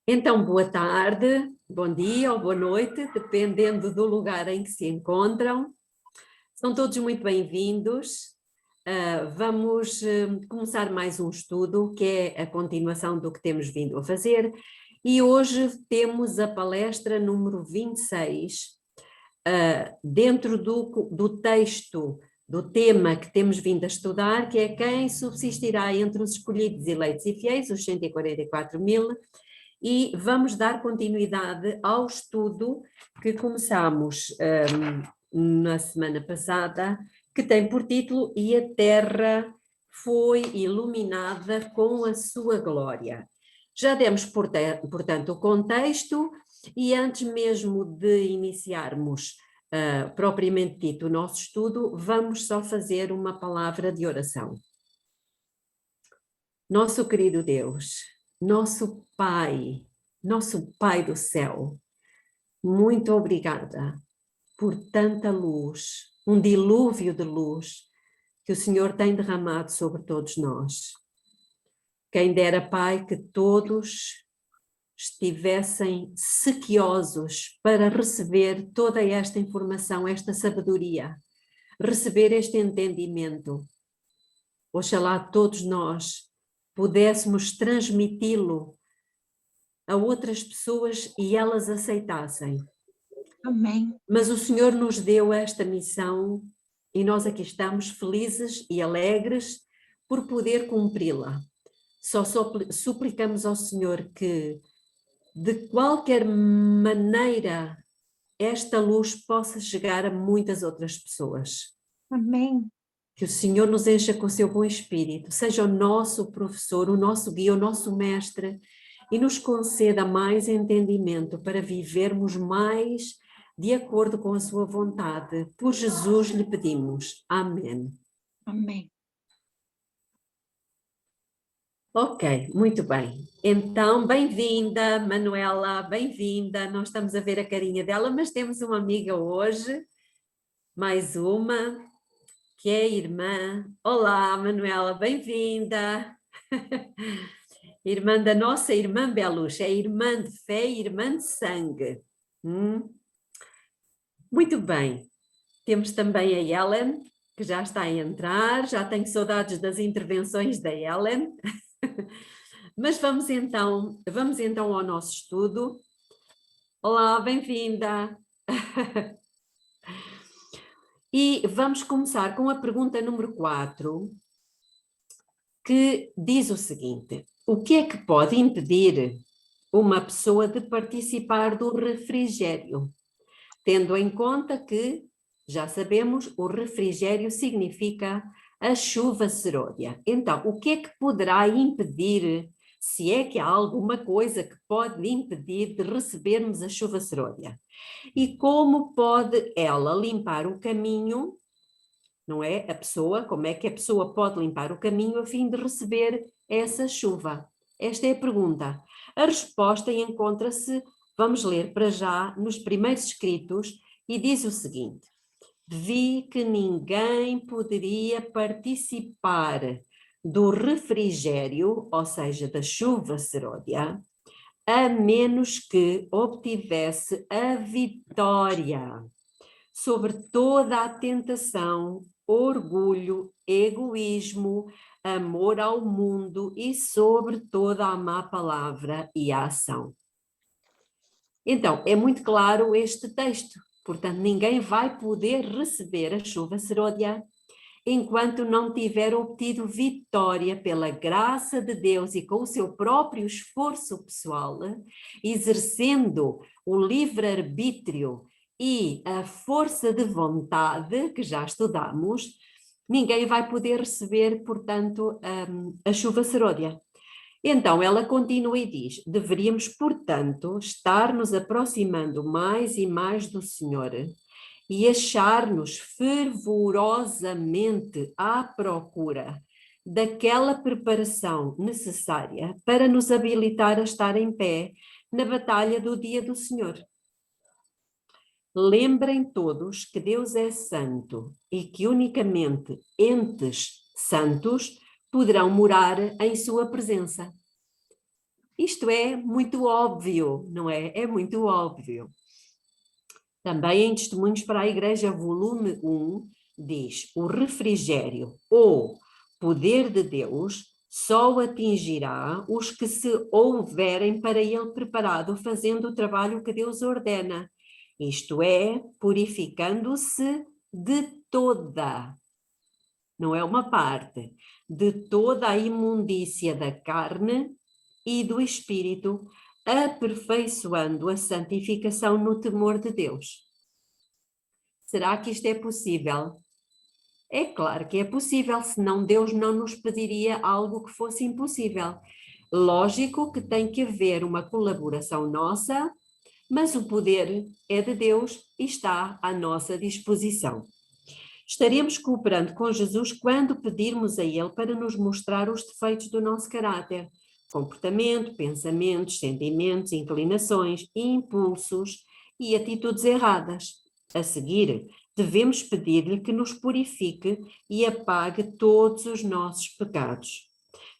Então, boa tarde, bom dia ou boa noite, dependendo do lugar em que se encontram. São todos muito bem-vindos. Vamos começar mais um estudo, que é a continuação do que temos vindo a fazer. E hoje temos a palestra número 26, dentro do texto, do tema que temos vindo a estudar, que é quem subsistirá entre os escolhidos, eleitos e fiéis, os 144.000, e vamos dar continuidade ao estudo que começámos na semana passada, que tem por título "E a Terra foi iluminada com a sua glória". Já demos, portanto, o contexto, e antes mesmo de iniciarmos propriamente dito o nosso estudo, vamos só fazer uma palavra de oração. Nosso querido Deus, nosso Pai do céu, muito obrigada por tanta luz, um dilúvio de luz que o Senhor tem derramado sobre todos nós. Quem dera, Pai, que todos estivessem sequiosos para receber toda esta informação, esta sabedoria, receber este entendimento. Oxalá todos nós pudéssemos transmiti-lo a outras pessoas e elas aceitassem. Amém. Mas o Senhor nos deu esta missão e nós aqui estamos felizes e alegres por poder cumpri-la. Só suplicamos ao Senhor que, de qualquer maneira, esta luz possa chegar a muitas outras pessoas. Amém. Que o Senhor nos encha com o seu bom espírito, seja o nosso professor, o nosso guia, o nosso mestre, e nos conceda mais entendimento para vivermos mais de acordo com a sua vontade. Por Jesus lhe pedimos. Amém. Amém. Ok, muito bem. Então, bem-vinda, Manuela, bem-vinda. Não estamos a ver a carinha dela, mas temos uma amiga hoje, mais uma, que é a irmã. Olá, Manuela, bem-vinda. Irmã da nossa irmã Beluxa, é irmã de fé e irmã de sangue. Muito bem. Temos também a Ellen, que já está a entrar, já tenho saudades das intervenções da Ellen. Mas vamos então ao nosso estudo. Olá, bem-vinda. E vamos começar com a pergunta número 4, que diz o seguinte: o que é que pode impedir uma pessoa de participar do refrigério? Tendo em conta que, já sabemos, o refrigério significa a chuva serôdia. Então, o que é que poderá impedir, se é que há alguma coisa que pode impedir de recebermos a chuva serôdia? E como pode ela limpar o caminho, não é? Como é que a pessoa pode limpar o caminho a fim de receber essa chuva? Esta é a pergunta. A resposta encontra-se, vamos ler para já, nos primeiros escritos, e diz o seguinte: vi que ninguém poderia participar do refrigério, ou seja, da chuva serôdia, a menos que obtivesse a vitória sobre toda a tentação, orgulho, egoísmo, amor ao mundo e sobre toda a má palavra e a ação. Então, é muito claro este texto. Portanto, ninguém vai poder receber a chuva serôdia enquanto não tiver obtido vitória pela graça de Deus e com o seu próprio esforço pessoal, exercendo o livre-arbítrio e a força de vontade, que já estudamos, ninguém vai poder receber, portanto, a chuva serôdia. Então, ela continua e diz: deveríamos, portanto, estar nos aproximando mais e mais do Senhor e achar-nos fervorosamente à procura daquela preparação necessária para nos habilitar a estar em pé na batalha do dia do Senhor. Lembrem todos que Deus é santo e que unicamente entes santos poderão morar em sua presença. Isto é muito óbvio, não é? É muito óbvio. Também em Testemunhos para a Igreja, volume 1, diz: o refrigério ou poder de Deus só atingirá os que se houverem para ele preparado, fazendo o trabalho que Deus ordena, isto é, purificando-se de toda, não é uma parte, de toda a imundícia da carne e do espírito, aperfeiçoando a santificação no temor de Deus. Será que isto é possível? É claro que é possível, senão Deus não nos pediria algo que fosse impossível. Lógico que tem que haver uma colaboração nossa, mas o poder é de Deus e está à nossa disposição. Estaremos cooperando com Jesus quando pedirmos a Ele para nos mostrar os defeitos do nosso caráter, comportamento, pensamentos, sentimentos, inclinações, impulsos e atitudes erradas. A seguir, devemos pedir-lhe que nos purifique e apague todos os nossos pecados.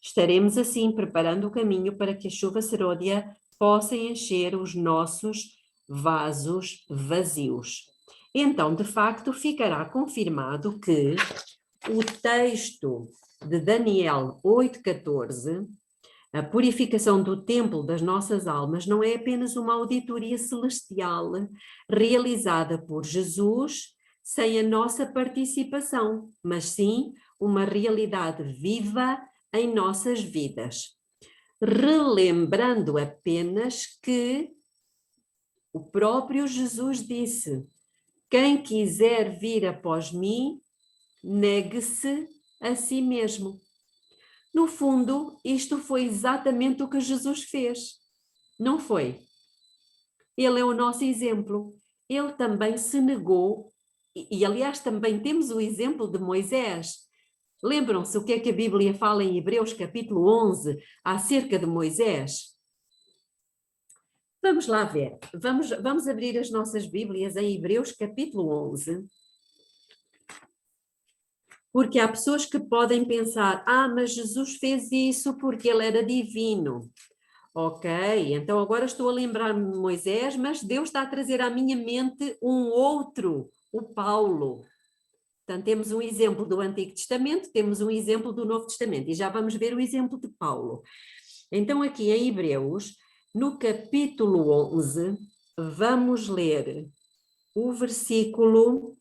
Estaremos assim preparando o caminho para que a chuva serôdia possa encher os nossos vasos vazios. Então, de facto, ficará confirmado que o texto de Daniel 8,14, a purificação do templo das nossas almas, não é apenas uma auditoria celestial realizada por Jesus sem a nossa participação, mas sim uma realidade viva em nossas vidas. Relembrando apenas que o próprio Jesus disse: quem quiser vir após mim, negue-se a si mesmo. No fundo, isto foi exatamente o que Jesus fez, não foi? Ele é o nosso exemplo. Ele também se negou, e aliás também temos o exemplo de Moisés. Lembram-se o que é que a Bíblia fala em Hebreus capítulo 11 acerca de Moisés? Vamos lá ver, vamos abrir as nossas Bíblias em Hebreus capítulo 11, porque há pessoas que podem pensar, mas Jesus fez isso porque ele era divino. Ok, então agora estou a lembrar-me de Moisés, mas Deus está a trazer à minha mente um outro, o Paulo. Portanto, temos um exemplo do Antigo Testamento, temos um exemplo do Novo Testamento, e já vamos ver o exemplo de Paulo. Então, aqui em Hebreus, no capítulo 11, vamos ler o versículo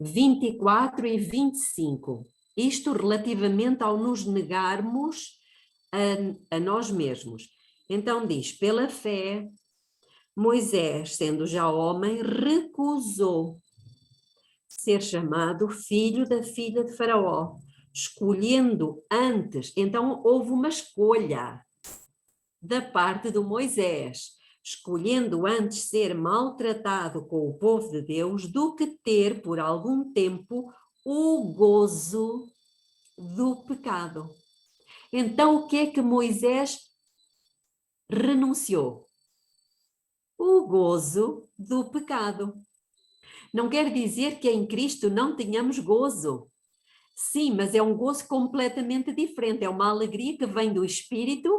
24 e 25. Isto relativamente ao nos negarmos a nós mesmos. Então diz, pela fé, Moisés, sendo já homem, recusou ser chamado filho da filha de Faraó, escolhendo antes, então houve uma escolha da parte do Moisés, escolhendo antes ser maltratado com o povo de Deus do que ter por algum tempo o gozo do pecado. Então o que é que Moisés renunciou? O gozo do pecado. Não quer dizer que em Cristo não tenhamos gozo. Sim, mas é um gozo completamente diferente. É uma alegria que vem do Espírito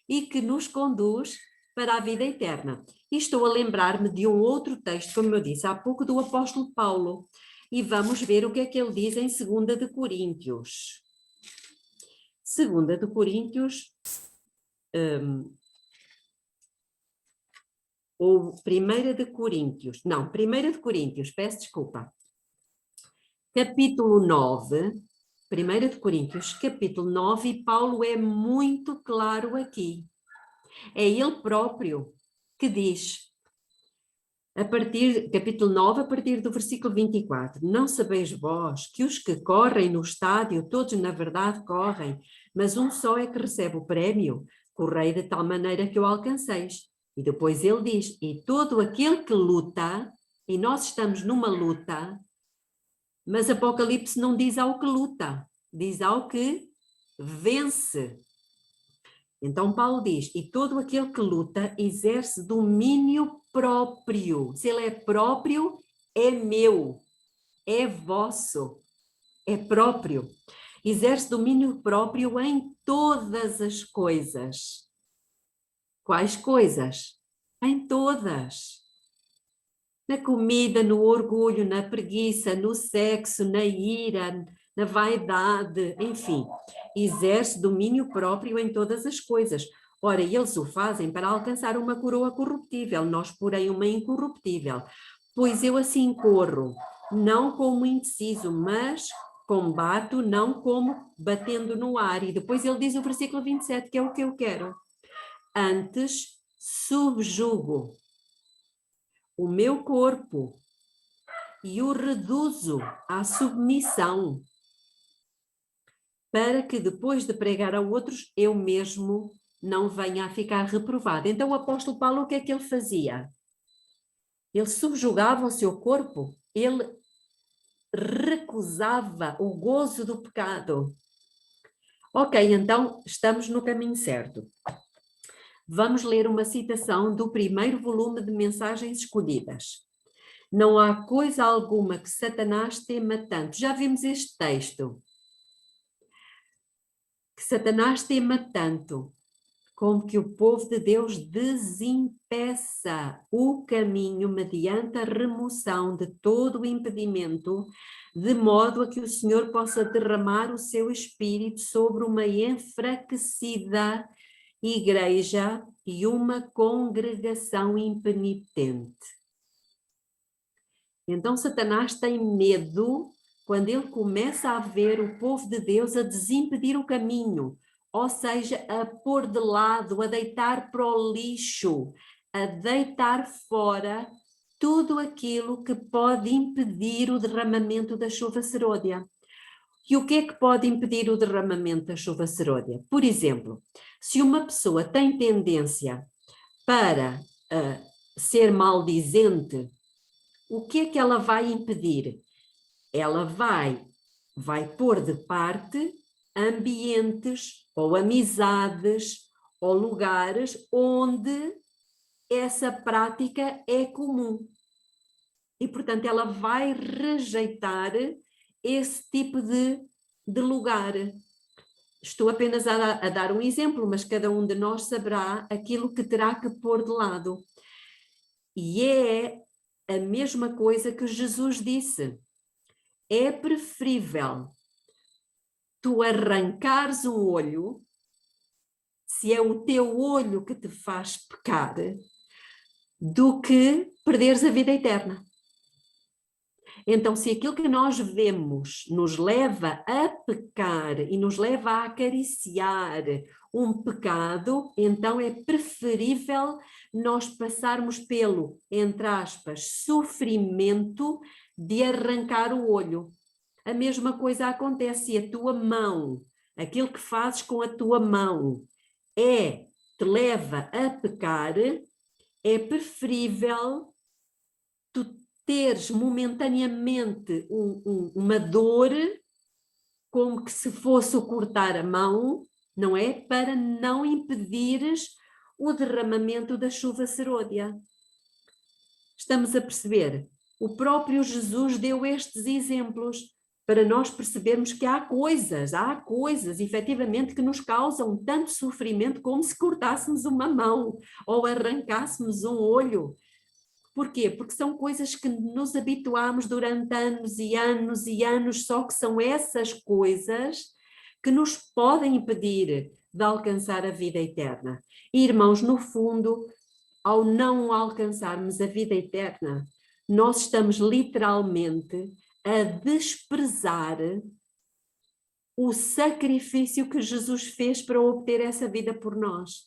e que nos conduz para a vida eterna. E estou a lembrar-me de um outro texto, como eu disse há pouco, do apóstolo Paulo. E vamos ver o que é que ele diz em 2 de Coríntios. 2 de Coríntios, ou 1 de Coríntios, não, 1 de Coríntios, peço desculpa. Capítulo 9, 1 de Coríntios, capítulo 9, e Paulo é muito claro aqui. É ele próprio que diz, capítulo 9, a partir do versículo 24, não sabeis vós que os que correm no estádio, todos na verdade correm, mas um só é que recebe o prémio, correi de tal maneira que o alcanceis. E depois ele diz, e todo aquele que luta, e nós estamos numa luta, mas Apocalipse não diz ao que luta, diz ao que vence. Então Paulo diz, e todo aquele que luta exerce domínio próprio. Se ele é próprio, é meu, é vosso, é próprio. Exerce domínio próprio em todas as coisas. Quais coisas? Em todas. Na comida, no orgulho, na preguiça, no sexo, na ira, na vaidade, enfim. Exerce domínio próprio em todas as coisas. Ora, eles o fazem para alcançar uma coroa corruptível, nós, porém, uma incorruptível. Pois eu assim corro, não como indeciso, mas combato, não como batendo no ar. E depois ele diz o versículo 27, que é o que eu quero. Antes subjugo o meu corpo e o reduzo à submissão, para que depois de pregar a outros, eu mesmo não venha a ficar reprovado. Então o apóstolo Paulo, o que é que ele fazia? Ele subjugava o seu corpo, ele recusava o gozo do pecado. Ok, então estamos no caminho certo. Vamos ler uma citação do primeiro volume de Mensagens Escolhidas. Não há coisa alguma que Satanás tema tanto. Já vimos este texto. Que Satanás tema tanto como que o povo de Deus desimpeça o caminho mediante a remoção de todo o impedimento, de modo a que o Senhor possa derramar o seu Espírito sobre uma enfraquecida igreja e uma congregação impenitente. Então Satanás tem medo quando ele começa a ver o povo de Deus a desimpedir o caminho, ou seja, a pôr de lado, a deitar para o lixo, a deitar fora tudo aquilo que pode impedir o derramamento da chuva serôdia. E o que é que pode impedir o derramamento da chuva serôdia? Por exemplo, se uma pessoa tem tendência para ser maldizente, o que é que ela vai impedir? Ela vai pôr de parte ambientes ou amizades ou lugares onde essa prática é comum. E, portanto, ela vai rejeitar esse tipo de lugar. Estou apenas a dar um exemplo, mas cada um de nós saberá aquilo que terá que pôr de lado. E é a mesma coisa que Jesus disse. É preferível tu arrancares um olho, se é o teu olho que te faz pecar, do que perderes a vida eterna. Então, se aquilo que nós vemos nos leva a pecar e nos leva a acariciar um pecado, então é preferível nós passarmos pelo, entre aspas, sofrimento de arrancar o olho. A mesma coisa acontece se a tua mão, aquilo que fazes com a tua mão, te leva a pecar, é preferível tu teres momentaneamente uma dor, como que se fosse o cortar a mão, não é? Para não impedires o derramamento da chuva serôdia. Estamos a perceber? O próprio Jesus deu estes exemplos para nós percebermos que há coisas, efetivamente, que nos causam tanto sofrimento como se cortássemos uma mão ou arrancássemos um olho. Porquê? Porque são coisas que nos habituámos durante anos e anos e anos, só que são essas coisas que nos podem impedir de alcançar a vida eterna. E, irmãos, no fundo, ao não alcançarmos a vida eterna, nós estamos literalmente a desprezar o sacrifício que Jesus fez para obter essa vida por nós.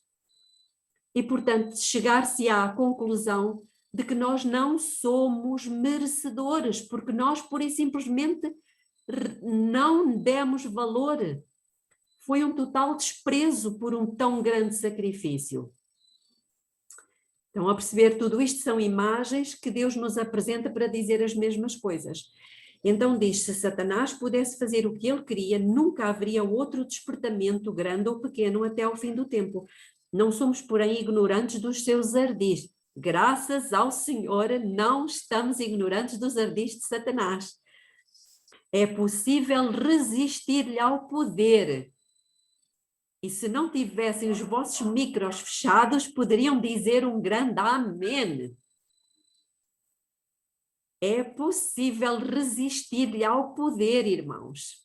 E, portanto, chegar-se à conclusão de que nós não somos merecedores, porque nós, pura e simplesmente, não demos valor. Foi um total desprezo por um tão grande sacrifício. Estão a perceber? Tudo isto são imagens que Deus nos apresenta para dizer as mesmas coisas. Então diz, se Satanás pudesse fazer o que ele queria, nunca haveria outro despertamento, grande ou pequeno, até ao fim do tempo. Não somos, porém, ignorantes dos seus ardis. Graças ao Senhor, não estamos ignorantes dos ardis de Satanás. É possível resistir-lhe ao poder. E se não tivessem os vossos micros fechados, poderiam dizer um grande amém. É possível resistir-lhe ao poder, irmãos.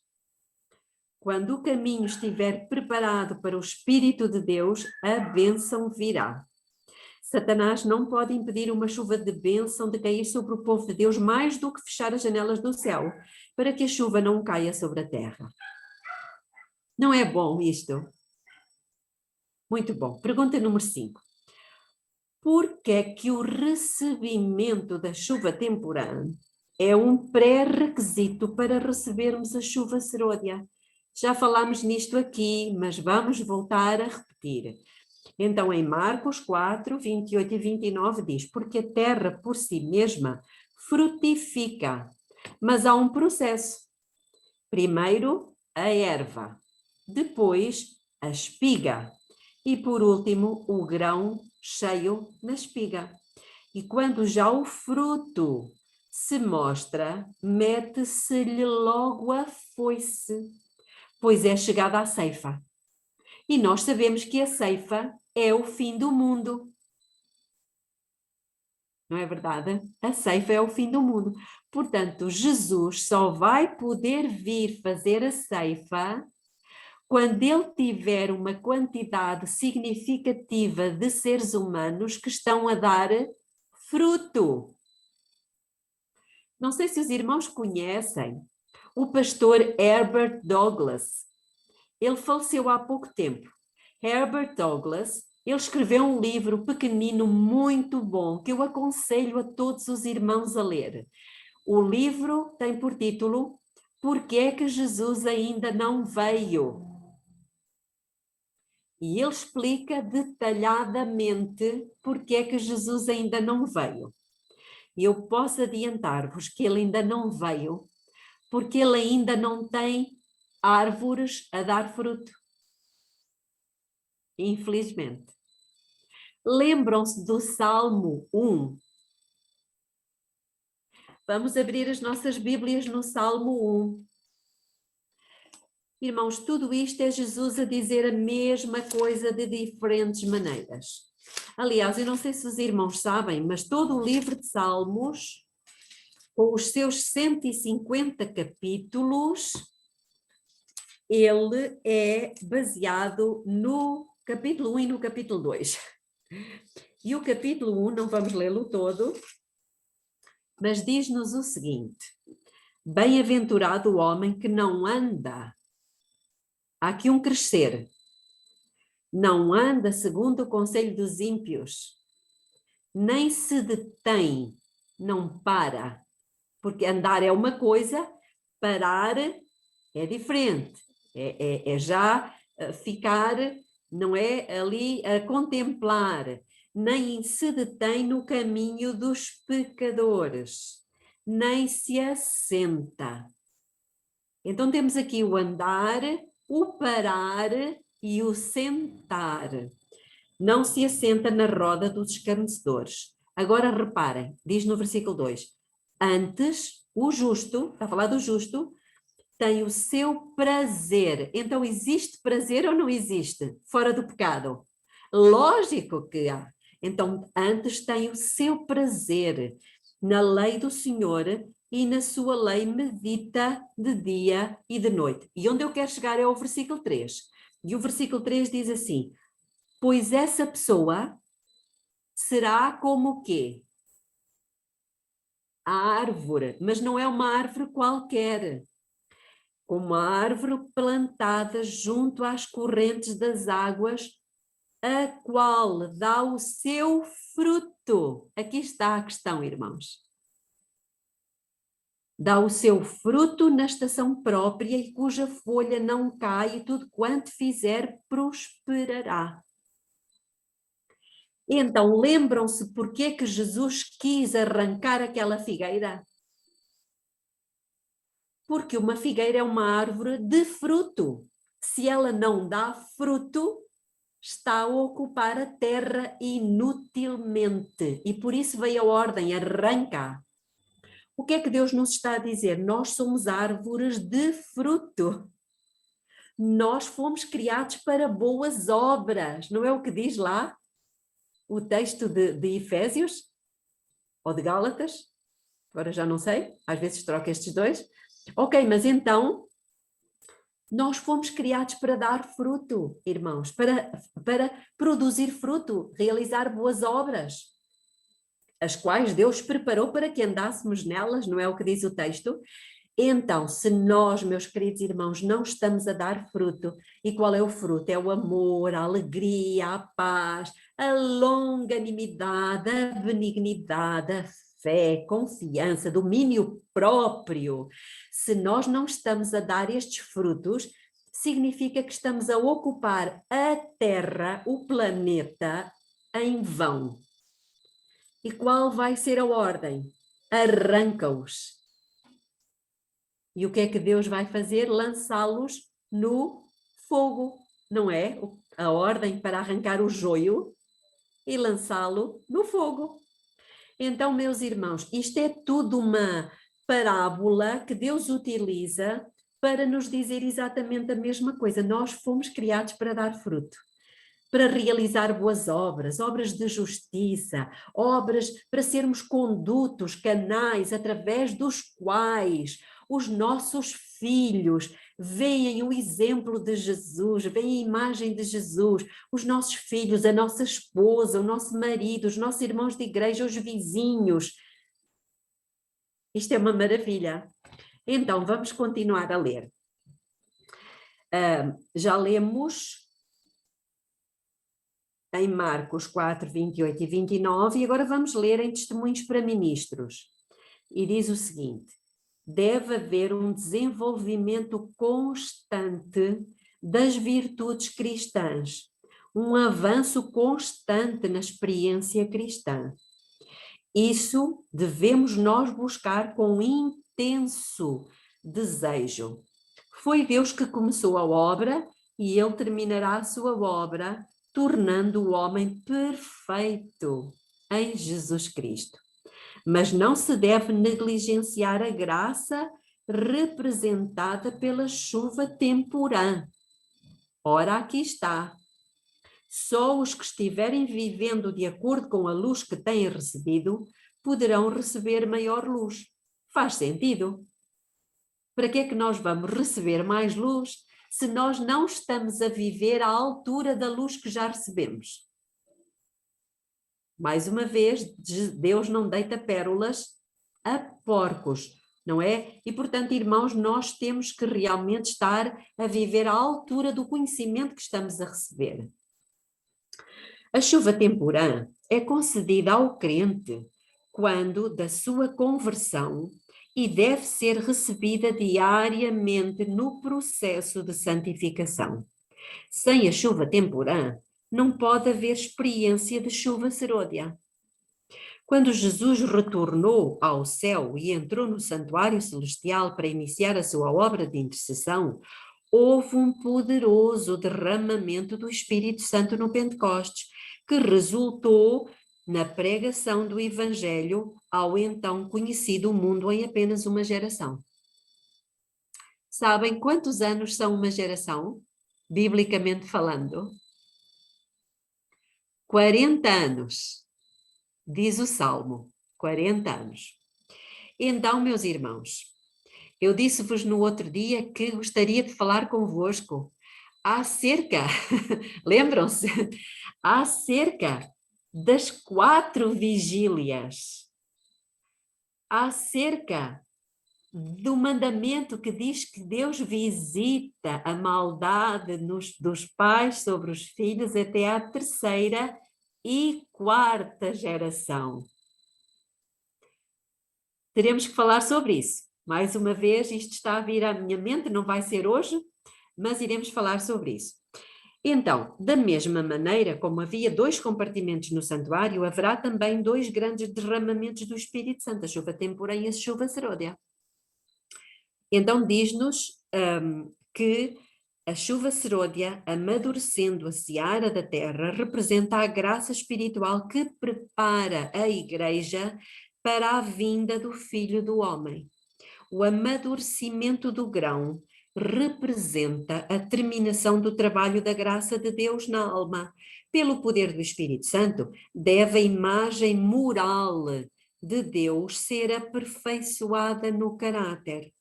Quando o caminho estiver preparado para o Espírito de Deus, a bênção virá. Satanás não pode impedir uma chuva de bênção de cair sobre o povo de Deus mais do que fechar as janelas do céu, para que a chuva não caia sobre a terra. Não é bom isto? Muito bom. Pergunta número 5. Por que é que o recebimento da chuva temporã é um pré-requisito para recebermos a chuva serôdia? Já falámos nisto aqui, mas vamos voltar a repetir. Então, em Marcos 4, 28 e 29 diz, porque a terra por si mesma frutifica, mas há um processo. Primeiro, a erva, depois, a espiga e, por último, o grão cheio na espiga. E quando já o fruto se mostra, mete-se-lhe logo a foice, pois é chegada a ceifa. E nós sabemos que a ceifa é o fim do mundo. Não é verdade? A ceifa é o fim do mundo. Portanto, Jesus só vai poder vir fazer a ceifa quando ele tiver uma quantidade significativa de seres humanos que estão a dar fruto. Não sei se os irmãos conhecem o pastor Herbert Douglas. Ele faleceu há pouco tempo. Herbert Douglas, ele escreveu um livro pequenino muito bom que eu aconselho a todos os irmãos a ler. O livro tem por título Por que é que Jesus ainda não veio? E ele explica detalhadamente por que é que Jesus ainda não veio. E eu posso adiantar-vos que ele ainda não veio porque ele ainda não tem árvores a dar fruto. Infelizmente. Lembram-se do Salmo 1? Vamos abrir as nossas Bíblias no Salmo 1. Irmãos, tudo isto é Jesus a dizer a mesma coisa de diferentes maneiras. Aliás, eu não sei se os irmãos sabem, mas todo o livro de Salmos, com os seus 150 capítulos, ele é baseado no capítulo 1 e no capítulo 2. E o capítulo 1, não vamos lê-lo todo, mas diz-nos o seguinte: bem-aventurado o homem que não anda. Há aqui um crescer. Não anda segundo o conselho dos ímpios, nem se detém, não para. Porque andar é uma coisa, parar é diferente. É já ficar, não é ali a contemplar. Nem se detém no caminho dos pecadores, nem se assenta. Então temos aqui o andar, o parar e o sentar. Não se assenta na roda dos escarnecedores. Agora reparem, diz no versículo 2, antes o justo, está a falar do justo, tem o seu prazer. Então existe prazer ou não existe? Fora do pecado? Lógico que há. Então antes tem o seu prazer na lei do Senhor e na sua lei medita de dia e de noite. E onde eu quero chegar é o versículo 3. E o versículo 3 diz assim, pois essa pessoa será como o quê? A árvore, mas não é uma árvore qualquer. Como a árvore plantada junto às correntes das águas, a qual dá o seu fruto. Aqui está a questão, irmãos. Dá o seu fruto na estação própria e cuja folha não cai e tudo quanto fizer prosperará. Então, lembram-se porque é que Jesus quis arrancar aquela figueira? Porque uma figueira é uma árvore de fruto. Se ela não dá fruto, está a ocupar a terra inutilmente. E por isso veio a ordem, arranca. O que é que Deus nos está a dizer? Nós somos árvores de fruto. nós fomos criados para boas obras. Não é o que diz lá o texto de Efésios? Ou de Gálatas? Agora já não sei, às vezes troco estes dois. Ok, mas então nós fomos criados para dar fruto, irmãos, para produzir fruto, realizar boas obras, as quais Deus preparou para que andássemos nelas, não é o que diz o texto? Então, se nós, meus queridos irmãos, não estamos a dar fruto, e qual é o fruto? É o amor, a alegria, a paz, a longanimidade, a benignidade, a fé, confiança, domínio próprio. Se nós não estamos a dar estes frutos, significa que estamos a ocupar a Terra, o planeta, em vão. E qual vai ser a ordem? Arranca-os. E o que é que Deus vai fazer? Lançá-los no fogo, não é? A ordem para arrancar o joio e lançá-lo no fogo. Então, meus irmãos, isto é tudo uma parábola que Deus utiliza para nos dizer exatamente a mesma coisa. Nós fomos criados para dar fruto, para realizar boas obras, obras de justiça, obras para sermos condutos, canais através dos quais os nossos filhos veem o exemplo de Jesus, veem a imagem de Jesus, os nossos filhos, a nossa esposa, o nosso marido, os nossos irmãos de igreja, os vizinhos. Isto é uma maravilha. Então, vamos continuar a ler. Já lemos em Marcos 4, 28 e 29, e agora vamos ler em Testemunhos para Ministros. E diz o seguinte: deve haver um desenvolvimento constante das virtudes cristãs, um avanço constante na experiência cristã. Isso devemos nós buscar com intenso desejo. Foi Deus que começou a obra e Ele terminará a sua obra, tornando o homem perfeito em Jesus Cristo. Mas não se deve negligenciar a graça representada pela chuva temporã. Ora, aqui está. Só os que estiverem vivendo de acordo com a luz que têm recebido poderão receber maior luz. Faz sentido? Para que é que nós vamos receber mais luz se nós não estamos a viver à altura da luz que já recebemos? Mais uma vez, Deus não deita pérolas a porcos, não é? E, portanto, irmãos, nós temos que realmente estar a viver à altura do conhecimento que estamos a receber. A chuva temporã é concedida ao crente quando da sua conversão e deve ser recebida diariamente no processo de santificação. Sem a chuva temporã, não pode haver experiência de chuva serôdia. Quando Jesus retornou ao céu e entrou no santuário celestial para iniciar a sua obra de intercessão, houve um poderoso derramamento do Espírito Santo no Pentecostes, que resultou na pregação do Evangelho ao então conhecido mundo em apenas uma geração. Sabem quantos anos são uma geração, biblicamente falando? 40 anos, diz o Salmo, 40 anos. Então, meus irmãos, eu disse-vos no outro dia que gostaria de falar convosco acerca, lembram-se? Acerca das 4 vigílias, acerca do mandamento que diz que Deus visita a maldade dos pais sobre os filhos até à 3ª e 4ª geração. Teremos que falar sobre isso. Mais uma vez, isto está a vir à minha mente, não vai ser hoje, mas iremos falar sobre isso. Então, da mesma maneira como havia 2 compartimentos no santuário, haverá também 2 grandes derramamentos do Espírito Santo, a chuva temporã e a chuva serôdia. Então diz-nos que a chuva serôdia, amadurecendo a seara da terra, representa a graça espiritual que prepara a igreja para a vinda do Filho do Homem. O amadurecimento do grão representa a terminação do trabalho da graça de Deus na alma. Pelo poder do Espírito Santo, deve a imagem moral de Deus ser aperfeiçoada no caráter.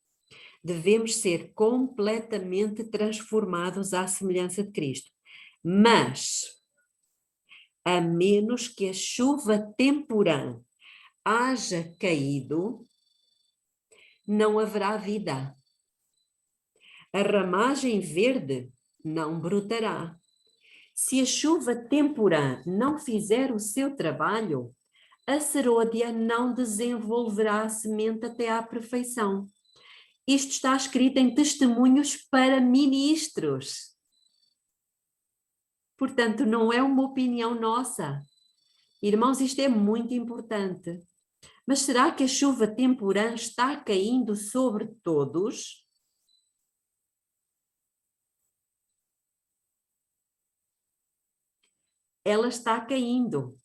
Devemos ser completamente transformados à semelhança de Cristo. Mas, a menos que a chuva temporã haja caído, não haverá vida. A ramagem verde não brotará. Se a chuva temporã não fizer o seu trabalho, a serôdia não desenvolverá a semente até à perfeição. Isto está escrito em Testemunhos para Ministros. Portanto, não é uma opinião nossa. Irmãos, isto é muito importante. Mas será que a chuva temporã está caindo sobre todos? Ela está caindo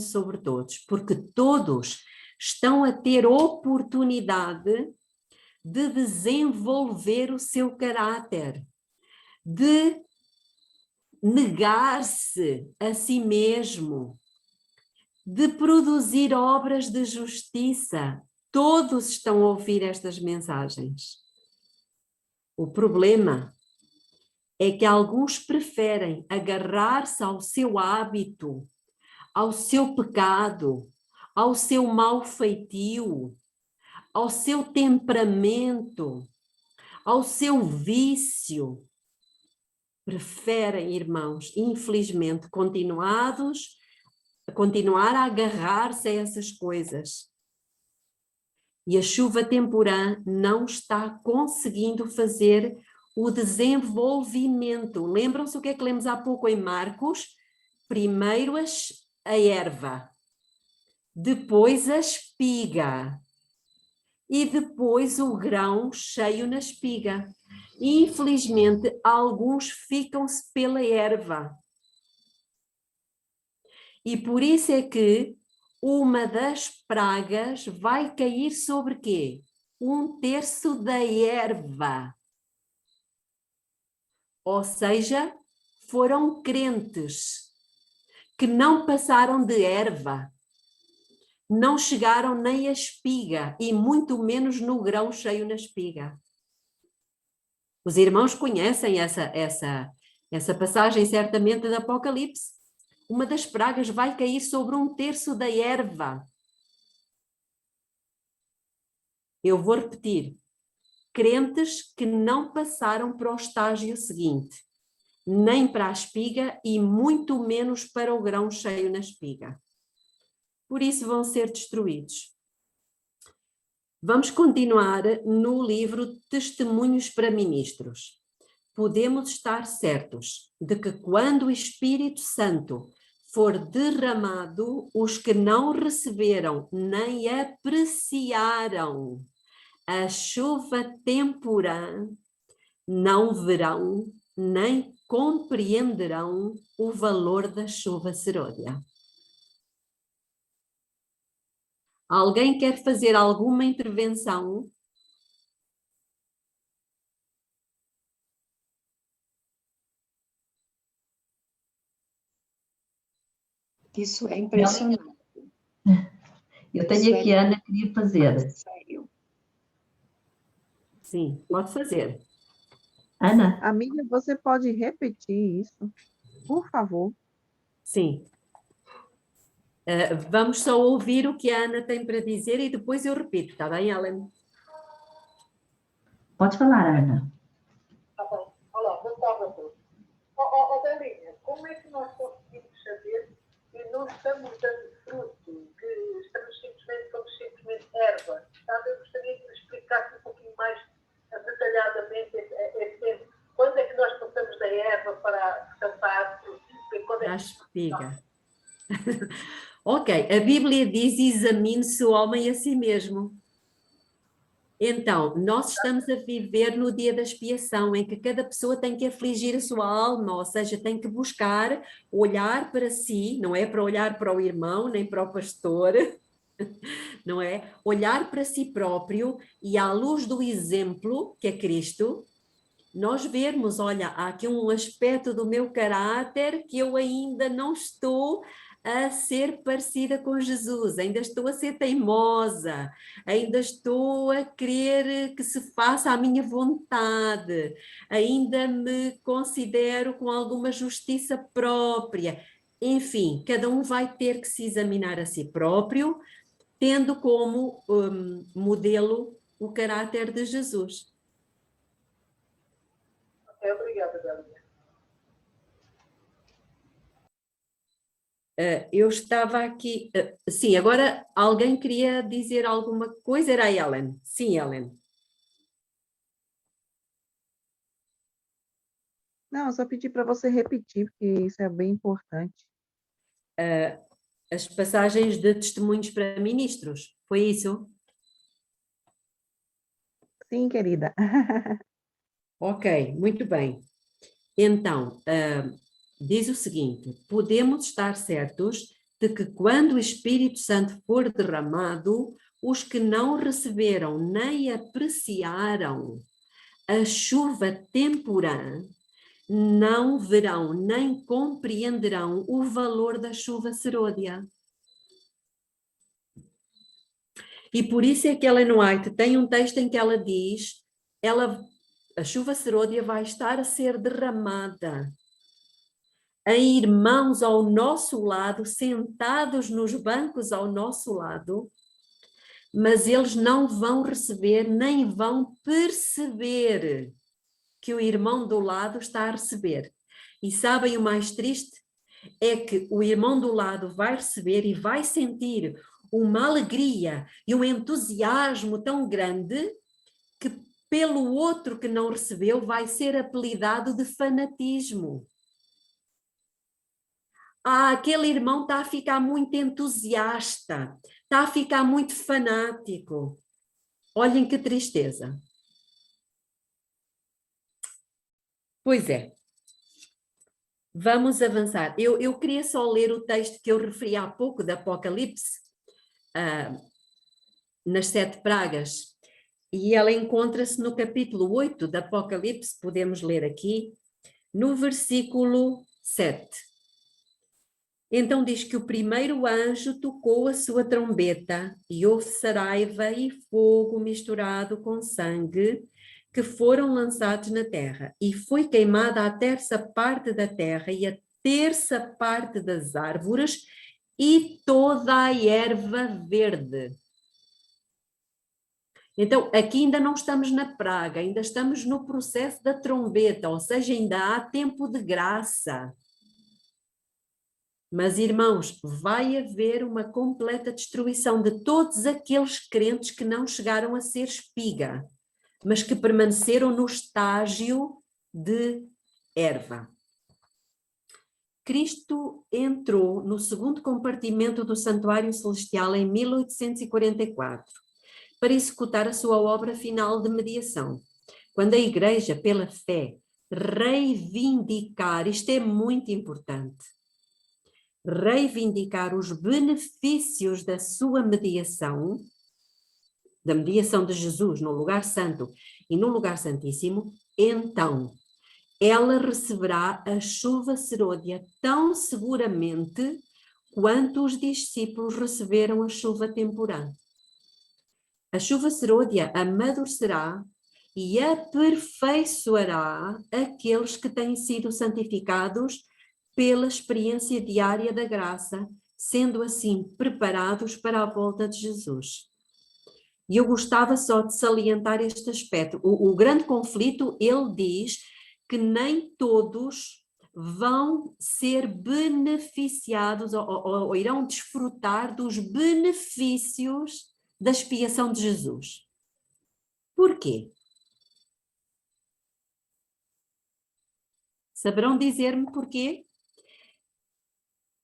sobre todos, porque todos estão a ter oportunidade de desenvolver o seu caráter, de negar-se a si mesmo, de produzir obras de justiça. Todos estão a ouvir estas mensagens. O problema é que alguns preferem agarrar-se ao seu hábito, ao seu pecado, ao seu mau feitio, ao seu temperamento, ao seu vício. Preferem, irmãos, infelizmente, continuar a agarrar-se a essas coisas. E a chuva temporã não está conseguindo fazer o desenvolvimento. Lembram-se o que é que lemos há pouco em Marcos? Primeiro a erva, depois a espiga e depois o grão cheio na espiga. Infelizmente, alguns ficam-se pela erva. E por isso é que uma das pragas vai cair sobre quê? 1/3 da erva. Ou seja, foram crentes que não passaram de erva, não chegaram nem à espiga e muito menos no grão cheio na espiga. Os irmãos conhecem essa passagem certamente do Apocalipse. Uma das pragas vai cair sobre 1/3 da erva. Eu vou repetir. Crentes que não passaram para o estágio seguinte, nem para a espiga e muito menos para o grão cheio na espiga. Por isso vão ser destruídos. Vamos continuar no livro Testemunhos para Ministros. Podemos estar certos de que quando o Espírito Santo for derramado, os que não receberam nem apreciaram a chuva temporã não verão nem compreenderão o valor da chuva serôdia. Alguém quer fazer alguma intervenção? Isso é impressionante. Eu tenho aqui, Ana, queria fazer. Sério. Sim, pode fazer. Ana? Amiga, você pode repetir isso, por favor? Sim. Vamos só ouvir o que a Ana tem para dizer e depois eu repito, está bem, Ellen? Pode falar, Ana. Tá bom. Olá, boa tarde a todos. Belinha, como é que nós conseguimos saber que não estamos dando fruto, que estamos simplesmente erva? Sabe, eu gostaria que me explicasse um pouquinho mais detalhadamente esse tempo. Quando é que nós passamos da erva para a frutífera? Para a espiga. Ok, a Bíblia diz: examine-se o homem a si mesmo. Então, nós estamos a viver no dia da expiação, em que cada pessoa tem que afligir a sua alma, ou seja, tem que buscar olhar para si, não é para olhar para o irmão, nem para o pastor, não é? Olhar para si próprio e à luz do exemplo, que é Cristo, nós vermos, olha, há aqui um aspecto do meu caráter que eu ainda não estou a ser parecida com Jesus, ainda estou a ser teimosa, ainda estou a querer que se faça a minha vontade, ainda me considero com alguma justiça própria. Enfim, cada um vai ter que se examinar a si próprio, tendo como modelo o caráter de Jesus. Obrigada, Belinha. Eu estava aqui... sim, agora alguém queria dizer alguma coisa? Era a Ellen. Sim, Ellen. Não, eu só pedi para você repetir, porque isso é bem importante. As passagens de testemunhos para ministros, foi isso? Sim, querida. Ok, muito bem. Então, diz o seguinte: podemos estar certos de que quando o Espírito Santo for derramado, os que não receberam nem apreciaram a chuva temporã não verão nem compreenderão o valor da chuva serôdia. E por isso é que Ellen White tem um texto em que ela diz, a chuva serôdia vai estar a ser derramada em irmãos ao nosso lado, sentados nos bancos ao nosso lado, mas eles não vão receber nem vão perceber que o irmão do lado está a receber. E sabem o mais triste? É que o irmão do lado vai receber e vai sentir uma alegria e um entusiasmo tão grande que pelo outro que não recebeu vai ser apelidado de fanatismo. Aquele irmão está a ficar muito entusiasta, está a ficar muito fanático. Olhem que tristeza. Pois é. Vamos avançar. Eu queria só ler o texto que eu referi há pouco, do Apocalipse, nas 7 pragas, e ela encontra-se no capítulo 8 do Apocalipse, podemos ler aqui, no versículo 7. Então diz que o primeiro anjo tocou a sua trombeta e houve saraiva e fogo misturado com sangue que foram lançados na terra, e foi queimada a terça parte da terra e a terça parte das árvores e toda a erva verde. Então, aqui ainda não estamos na praga, ainda estamos no processo da trombeta, ou seja, ainda há tempo de graça. Mas, irmãos, vai haver uma completa destruição de todos aqueles crentes que não chegaram a ser espiga, mas que permaneceram no estágio de erva. Cristo entrou no segundo compartimento do Santuário Celestial em 1844 para executar a sua obra final de mediação. Quando a Igreja, pela fé, reivindicar, isto é muito importante, reivindicar os benefícios da sua mediação, da mediação de Jesus no lugar santo e no lugar santíssimo, então ela receberá a chuva serôdia tão seguramente quanto os discípulos receberam a chuva temporã. A chuva serôdia amadurecerá e aperfeiçoará aqueles que têm sido santificados pela experiência diária da graça, sendo assim preparados para a volta de Jesus. E eu gostava só de salientar este aspecto. O grande conflito, ele diz que nem todos vão ser beneficiados ou irão desfrutar dos benefícios da expiação de Jesus. Por quê? Saberão dizer-me porquê?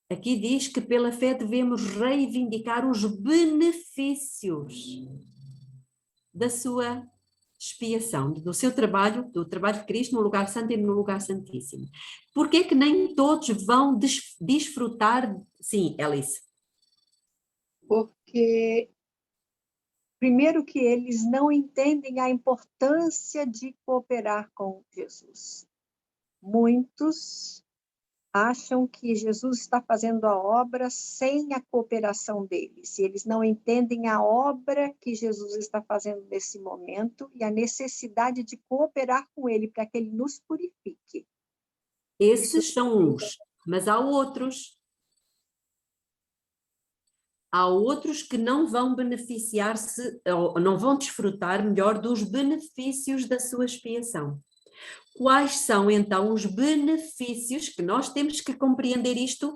Aqui diz que pela fé devemos reivindicar os benefícios da sua expiação, do seu trabalho, do trabalho de Cristo no lugar santo e no lugar santíssimo. Porquê que nem todos vão desfrutar? Sim, Alice. Porque Porque, primeiro, que eles não entendem a importância de cooperar com Jesus. Muitos acham que Jesus está fazendo a obra sem a cooperação deles. E eles não entendem a obra que Jesus está fazendo nesse momento e a necessidade de cooperar com ele para que ele nos purifique. Esses são uns, mas há outros. Há outros que não vão beneficiar-se, ou não vão desfrutar melhor dos benefícios da sua expiação. Quais são, então, os benefícios, que nós temos que compreender isto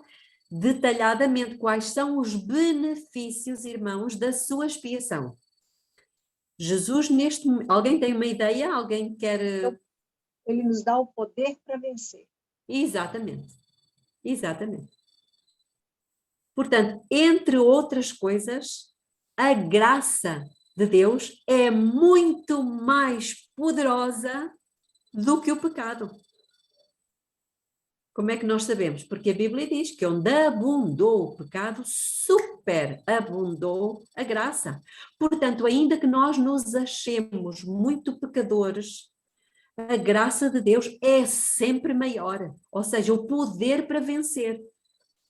detalhadamente, quais são os benefícios, irmãos, da sua expiação? Jesus, alguém tem uma ideia? Alguém quer... Ele nos dá o poder para vencer. Exatamente, exatamente. Portanto, entre outras coisas, a graça de Deus é muito mais poderosa do que o pecado. Como é que nós sabemos? Porque a Bíblia diz que onde abundou o pecado, superabundou a graça. Portanto, ainda que nós nos achemos muito pecadores, a graça de Deus é sempre maior, ou seja, o poder para vencer.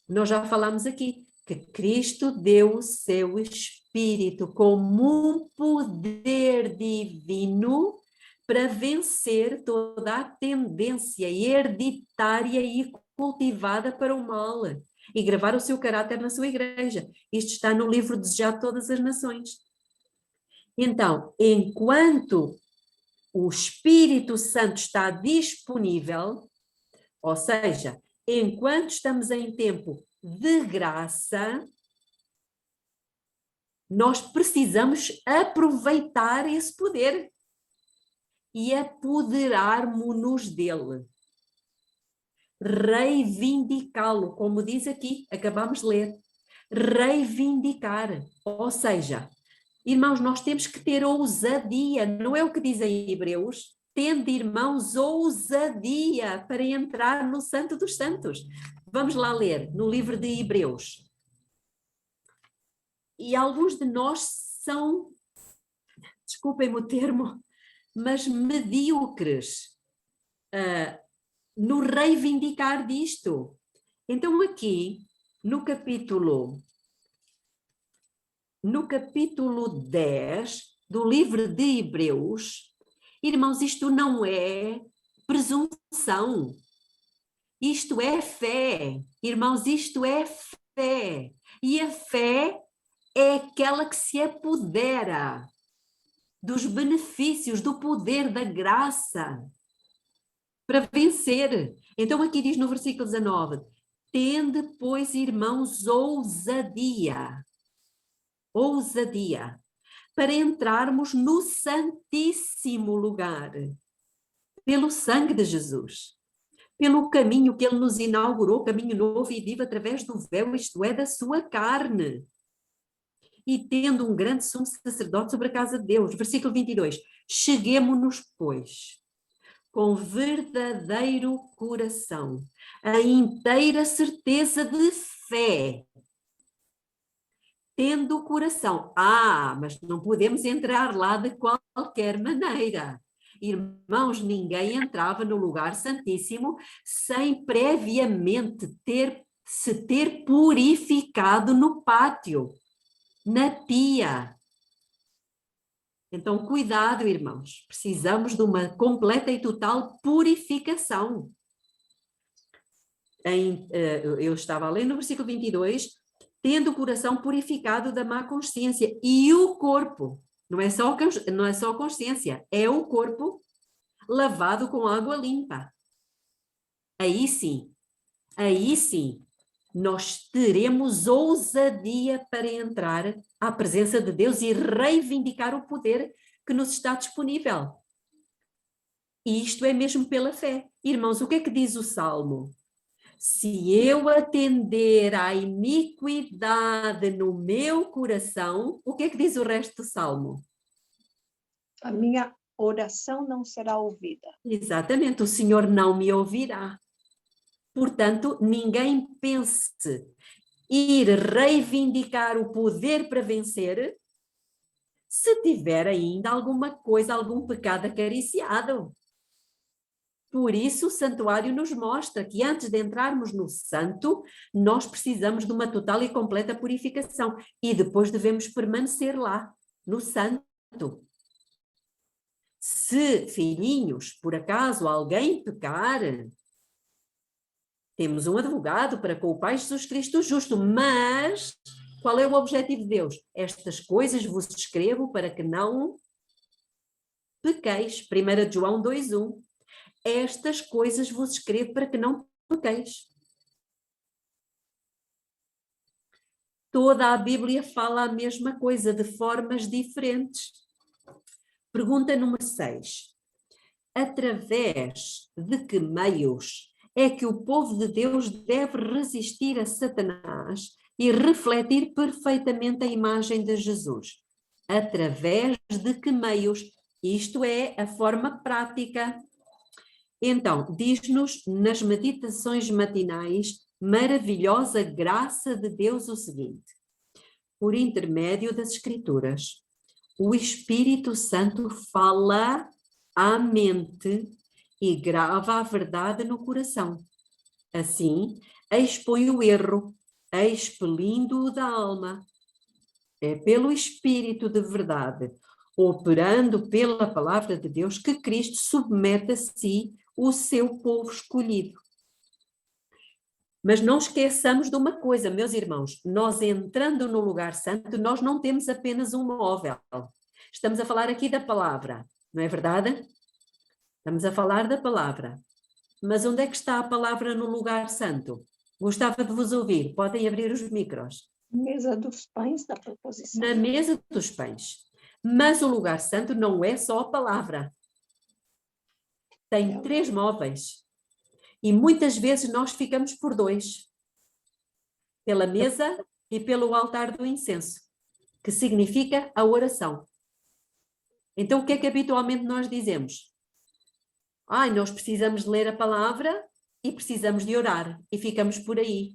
Nós já falamos aqui que Cristo deu o seu Espírito como um poder divino para vencer toda a tendência hereditária e cultivada para o mal e gravar o seu caráter na sua igreja. Isto está no livro Desejado de Todas as Nações. Então, enquanto o Espírito Santo está disponível, ou seja, enquanto estamos em tempo de graça, nós precisamos aproveitar esse poder e apoderarmos-nos dele. Reivindicá-lo, como diz aqui, acabamos de ler. Reivindicar, ou seja, irmãos, nós temos que ter ousadia, não é o que diz em Hebreus? Tende, irmãos, ousadia para entrar no Santo dos Santos. Vamos lá ler no livro de Hebreus. E alguns de nós são, desculpem-me o termo, mas medíocres no reivindicar disto. Então aqui, no capítulo 10 do livro de Hebreus, irmãos, isto não é presunção. Isto é fé. Irmãos, isto é fé. E a fé é aquela que se apodera dos benefícios, do poder, da graça para vencer. Então aqui diz no versículo 19: tende, pois, irmãos, ousadia, para entrarmos no santíssimo lugar, pelo sangue de Jesus, pelo caminho que ele nos inaugurou, caminho novo e vivo através do véu, isto é, da sua carne. E tendo um grande sumo sacerdote sobre a casa de Deus. Versículo 22. Cheguemo-nos, pois, com verdadeiro coração, a inteira certeza de fé, tendo o coração. Mas não podemos entrar lá de qualquer maneira. Irmãos, ninguém entrava no lugar santíssimo sem previamente se ter purificado no pátio, na pia. Então, cuidado, irmãos. Precisamos de uma completa e total purificação. Eu estava a ler no versículo 22, tendo o coração purificado da má consciência e o corpo, não é só a consciência, é o corpo lavado com água limpa. Aí sim, nós teremos ousadia para entrar à presença de Deus e reivindicar o poder que nos está disponível. E isto é mesmo pela fé. Irmãos, o que é que diz o Salmo? Se eu atender à iniquidade no meu coração, o que é que diz o resto do Salmo? A minha oração não será ouvida. Exatamente, o Senhor não me ouvirá. Portanto, ninguém pense ir reivindicar o poder para vencer se tiver ainda alguma coisa, algum pecado acariciado. Por isso o santuário nos mostra que antes de entrarmos no santo, nós precisamos de uma total e completa purificação e depois devemos permanecer lá, no santo. Se, filhinhos, por acaso alguém pecar, temos um advogado para com o Pai Jesus Cristo justo, mas qual é o objetivo de Deus? Estas coisas vos escrevo para que não pequeis. 1 João 2:1. Estas coisas vos escrevo para que não pequeis. Toda a Bíblia fala a mesma coisa, de formas diferentes. Pergunta número 6. Através de que meios é que o povo de Deus deve resistir a Satanás e refletir perfeitamente a imagem de Jesus? Através de que meios? Isto é a forma prática. Então, diz-nos nas meditações matinais, maravilhosa graça de Deus, o seguinte: por intermédio das Escrituras, o Espírito Santo fala à mente e grava a verdade no coração. Assim, expõe o erro, expelindo-o da alma. É pelo Espírito de verdade, operando pela palavra de Deus, que Cristo submete a si o seu povo escolhido. Mas não esqueçamos de uma coisa, meus irmãos, nós entrando no lugar santo, nós não temos apenas um móvel. Estamos a falar aqui da palavra, não é verdade? Estamos a falar da palavra. Mas onde é que está a palavra no lugar santo? Gostava de vos ouvir, podem abrir os micros. Mesa dos pães da proposição. Na mesa dos pães. Mas o lugar santo não é só a palavra. Tem 3 móveis. E muitas vezes nós ficamos por 2. Pela mesa e pelo altar do incenso, que significa a oração. Então o que é que habitualmente nós dizemos? Nós precisamos de ler a palavra e precisamos de orar. E ficamos por aí.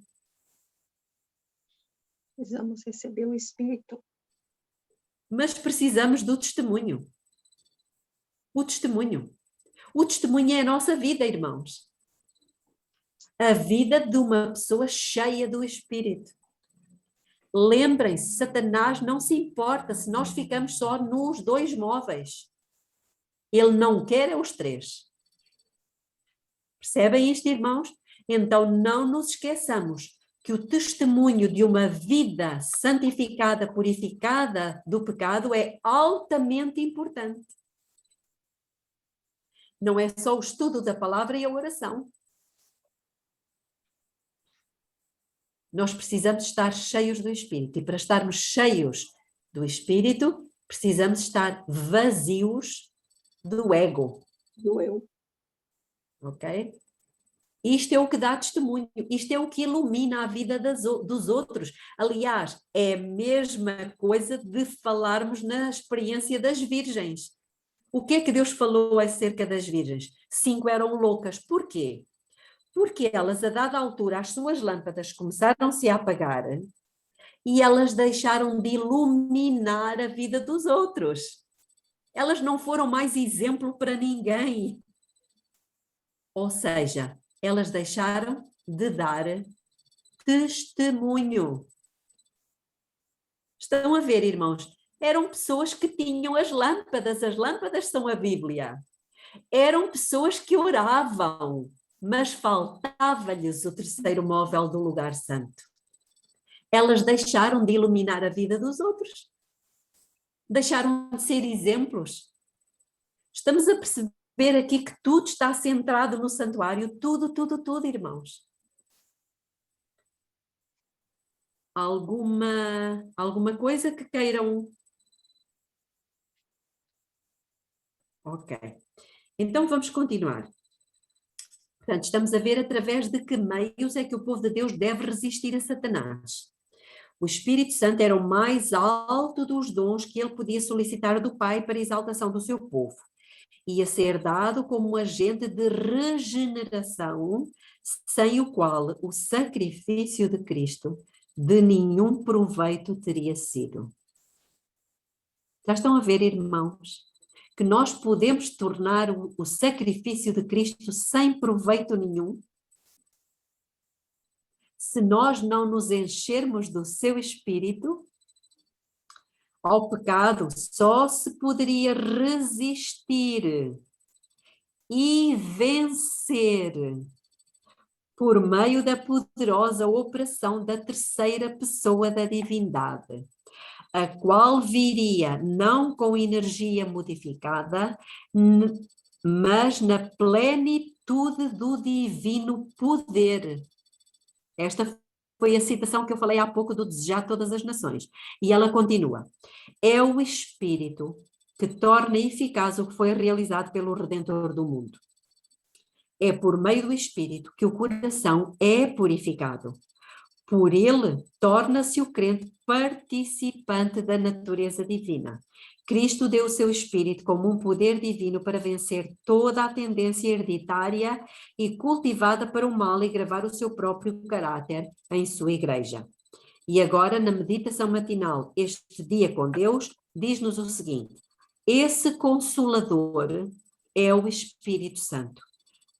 Precisamos receber o Espírito. Mas precisamos do testemunho. O testemunho. O testemunho é a nossa vida, irmãos. A vida de uma pessoa cheia do Espírito. Lembrem-se, Satanás não se importa se nós ficamos só nos 2 móveis. Ele não quer os 3. Percebem isto, irmãos? Então não nos esqueçamos que o testemunho de uma vida santificada, purificada do pecado é altamente importante. Não é só o estudo da palavra e a oração. Nós precisamos estar cheios do Espírito. E para estarmos cheios do Espírito, precisamos estar vazios do ego. Do eu. Ok? Isto é o que dá testemunho. Isto é o que ilumina a vida dos outros. Aliás, é a mesma coisa de falarmos na experiência das virgens. O que é que Deus falou acerca das virgens? 5 eram loucas. Porquê? Porque elas, a dada altura, as suas lâmpadas começaram-se a apagar e elas deixaram de iluminar a vida dos outros. Elas não foram mais exemplo para ninguém. Ou seja, elas deixaram de dar testemunho. Estão a ver, irmãos? Eram pessoas que tinham as lâmpadas são a Bíblia. Eram pessoas que oravam, mas faltava-lhes o 3º móvel do lugar santo. Elas deixaram de iluminar a vida dos outros. Deixaram de ser exemplos. Estamos a perceber aqui que tudo está centrado no santuário, tudo, irmãos. Alguma coisa que queiram? Ok. Então vamos continuar. Portanto, estamos a ver através de que meios é que o povo de Deus deve resistir a Satanás. O Espírito Santo era o mais alto dos dons que ele podia solicitar do Pai para a exaltação do seu povo. Ia ser dado como um agente de regeneração, sem o qual o sacrifício de Cristo de nenhum proveito teria sido. Já estão a ver, irmãos, que nós podemos tornar o sacrifício de Cristo sem proveito nenhum? Se nós não nos enchermos do seu Espírito, ao pecado só se poderia resistir e vencer por meio da poderosa operação da terceira pessoa da divindade, a qual viria não com energia modificada, mas na plenitude do divino poder. Esta foi a citação que eu falei há pouco do desejar todas as nações. E ela continua: é o Espírito que torna eficaz o que foi realizado pelo Redentor do mundo. É por meio do Espírito que o coração é purificado. Por ele, torna-se o crente participante da natureza divina. Cristo deu o seu Espírito como um poder divino para vencer toda a tendência hereditária e cultivada para o mal e gravar o seu próprio caráter em sua igreja. E agora, na meditação matinal, este dia com Deus, diz-nos o seguinte: esse Consolador é o Espírito Santo,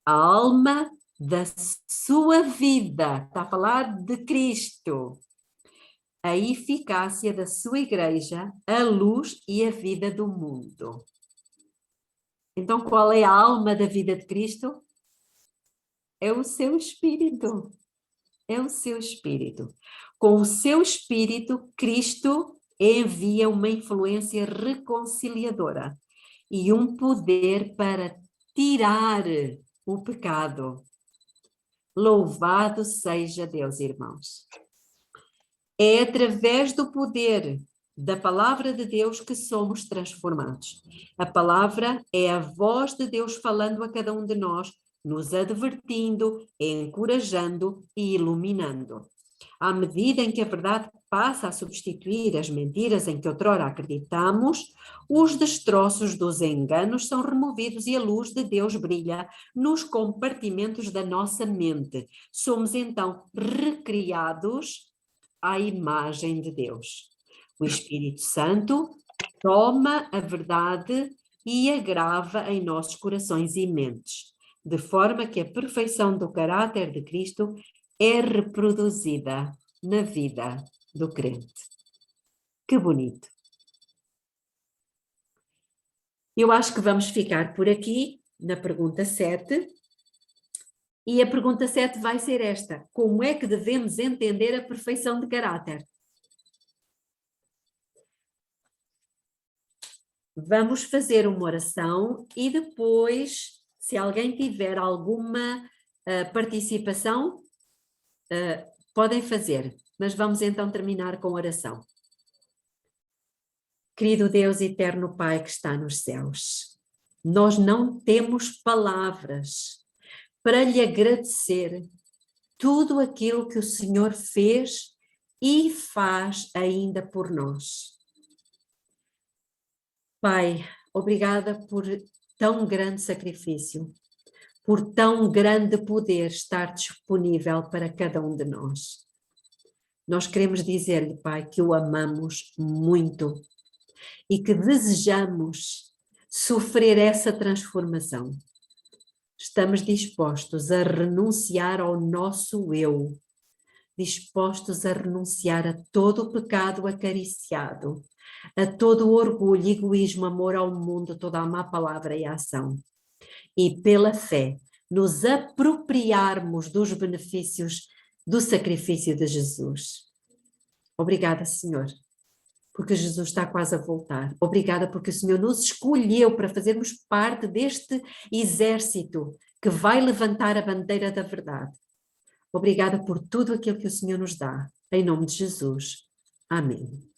a alma da sua vida, está a falar de Cristo, a eficácia da sua igreja, a luz e a vida do mundo. Então, qual é a alma da vida de Cristo? É o seu Espírito. É o seu Espírito. Com o seu Espírito, Cristo envia uma influência reconciliadora e um poder para tirar o pecado. Louvado seja Deus, irmãos. É através do poder da palavra de Deus que somos transformados. A palavra é a voz de Deus falando a cada um de nós, nos advertindo, encorajando e iluminando. À medida em que a verdade passa a substituir as mentiras em que outrora acreditamos, os destroços dos enganos são removidos e a luz de Deus brilha nos compartimentos da nossa mente. Somos então recriados à imagem de Deus. O Espírito Santo toma a verdade e a grava em nossos corações e mentes, de forma que a perfeição do caráter de Cristo é reproduzida na vida do crente. Que bonito! Eu acho que vamos ficar por aqui na pergunta 7. E a pergunta 7 vai ser esta: como é que devemos entender a perfeição de caráter? Vamos fazer uma oração e depois, se alguém tiver alguma participação, podem fazer, mas vamos então terminar com oração. Querido Deus eterno Pai que está nos céus, nós não temos palavras para lhe agradecer tudo aquilo que o Senhor fez e faz ainda por nós. Pai, obrigada por tão grande sacrifício, por tão grande poder estar disponível para cada um de nós. Nós queremos dizer-lhe, Pai, que o amamos muito e que desejamos sofrer essa transformação. Estamos dispostos a renunciar ao nosso eu, dispostos a renunciar a todo o pecado acariciado, a todo o orgulho, egoísmo, amor ao mundo, toda a má palavra e ação. E pela fé, nos apropriarmos dos benefícios do sacrifício de Jesus. Obrigada, Senhor, porque Jesus está quase a voltar. Obrigada porque o Senhor nos escolheu para fazermos parte deste exército que vai levantar a bandeira da verdade. Obrigada por tudo aquilo que o Senhor nos dá. Em nome de Jesus. Amém.